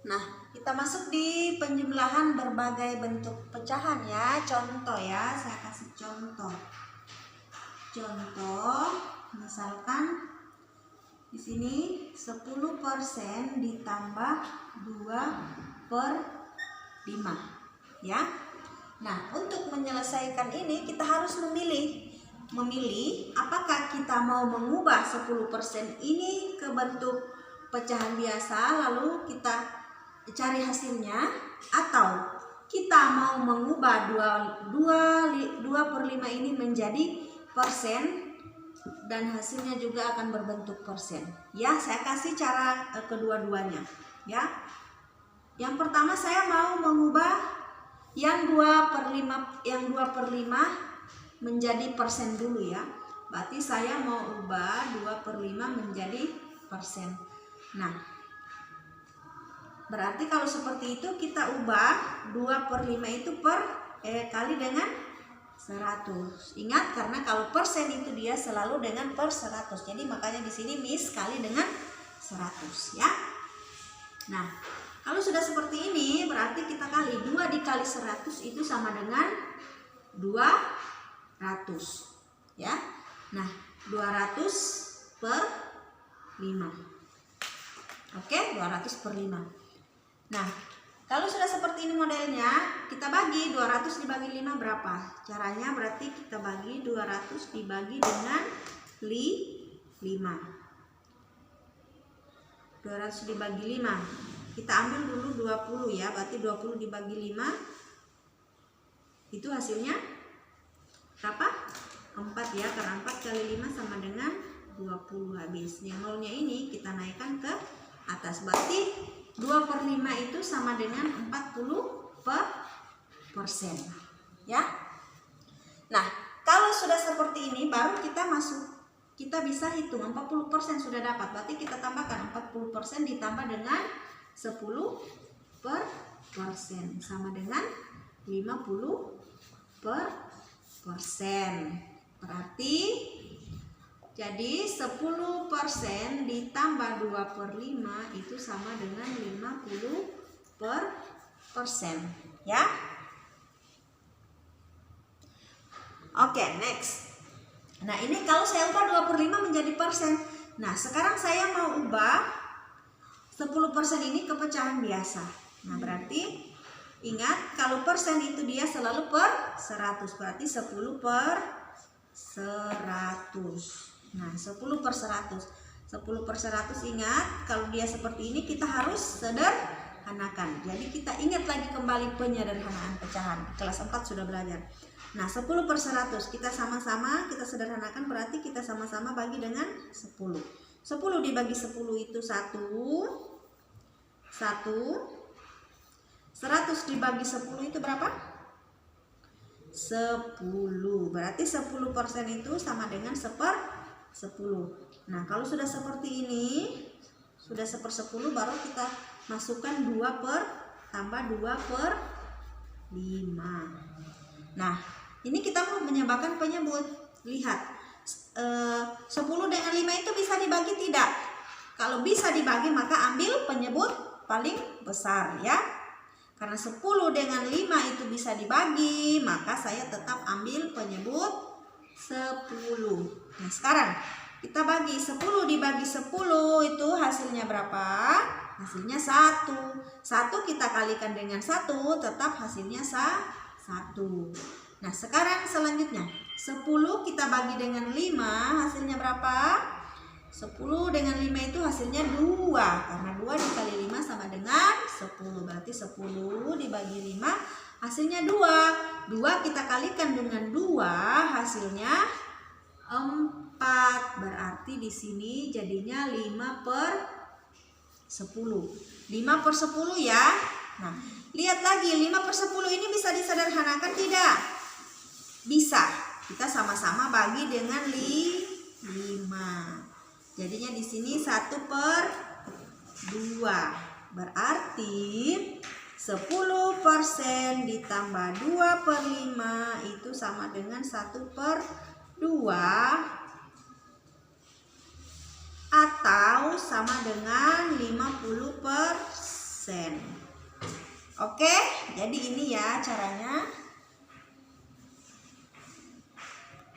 Nah, kita masuk di penjumlahan berbagai bentuk pecahan ya. Contoh ya, saya kasih contoh. Contoh, misalkan di sini 10% ditambah 2/5 ya. Nah, untuk menyelesaikan ini kita harus memilih apakah kita mau mengubah 10% ini ke bentuk pecahan biasa lalu kita cari hasilnya, atau kita mau mengubah 2/5 ini menjadi persen dan hasilnya juga akan berbentuk persen. Ya, saya kasih cara kedua-duanya ya. Yang pertama saya mau mengubah yang 2/5 menjadi persen dulu ya. Berarti saya mau ubah 2/5 menjadi persen. Nah, berarti kalau seperti itu kita ubah 2/5 itu kali dengan 100. Ingat, karena kalau persen itu dia selalu dengan per 100. Jadi makanya di sini Miss kali dengan 100 ya. Nah, kalau sudah seperti ini berarti kita kali 2 dikali 100 itu sama dengan 200 ya. Nah, 200/5. Oke, 200/5. Nah, kalau sudah seperti ini modelnya, kita bagi 200 dibagi 5 berapa? Caranya berarti kita bagi 200 dibagi dengan 5. 200 dibagi 5. Kita ambil dulu 20 ya, berarti 20 dibagi 5 itu hasilnya berapa? 4 ya, karena 4 kali 5 sama dengan 20 habis. Yang nolnya ini kita naikkan ke atas, berarti 2/5 itu sama dengan 40% ya. Nah, kalau sudah seperti ini baru kita bisa hitung 40% sudah dapat, berarti kita tambahkan 40% ditambah dengan 10% sama dengan 50%. Berarti jadi 10% ditambah 2/5 itu sama dengan 50% ya. Oke, next. Nah, ini kalau saya ubah 2/5 menjadi persen. Nah, sekarang saya mau ubah 10% ini ke pecahan biasa. Nah, berarti ingat kalau persen itu dia selalu per 100. Berarti 10/100. Nah, 10/100. 10/100 ingat, kalau dia seperti ini kita harus sederhanakan. Jadi kita ingat lagi kembali penyederhanaan pecahan. Kelas 4 sudah belajar. Nah, 10/100 kita sama-sama kita sederhanakan, berarti kita sama-sama bagi dengan 10. 10 dibagi 10 itu 1. 100 dibagi 10 itu berapa? 10. Berarti 10% itu sama dengan 10. Nah, kalau sudah seperti ini, sudah 1/10 baru kita masukkan 2/5. Nah, ini kita mau menyamakan penyebut. Lihat, 10 dengan 5 itu bisa dibagi tidak? Kalau bisa dibagi maka ambil penyebut paling besar ya. Karena 10 dengan 5 itu bisa dibagi, maka saya tetap ambil penyebut 10. Nah, sekarang kita bagi 10 dibagi 10 itu hasilnya berapa? Hasilnya 1. 1 kita kalikan dengan 1, tetap hasilnya 1. Nah, sekarang selanjutnya 10 kita bagi dengan 5, hasilnya berapa? 10 dengan 5 itu hasilnya 2. Karena 2 dikali 5 sama dengan 10. Berarti 10 dibagi 5 hasilnya 2. 2 kita kalikan dengan 2, hasilnya 4. Berarti di sini jadinya 5/10. 5/10 ya. Nah, lihat lagi 5/10 ini bisa disederhanakan tidak? Bisa. Kita sama-sama bagi dengan 5. Jadinya di sini 1/2. Berarti 10% ditambah 2/5 itu sama dengan 1/2 atau sama dengan 50%. sen. Oke, jadi ini ya caranya.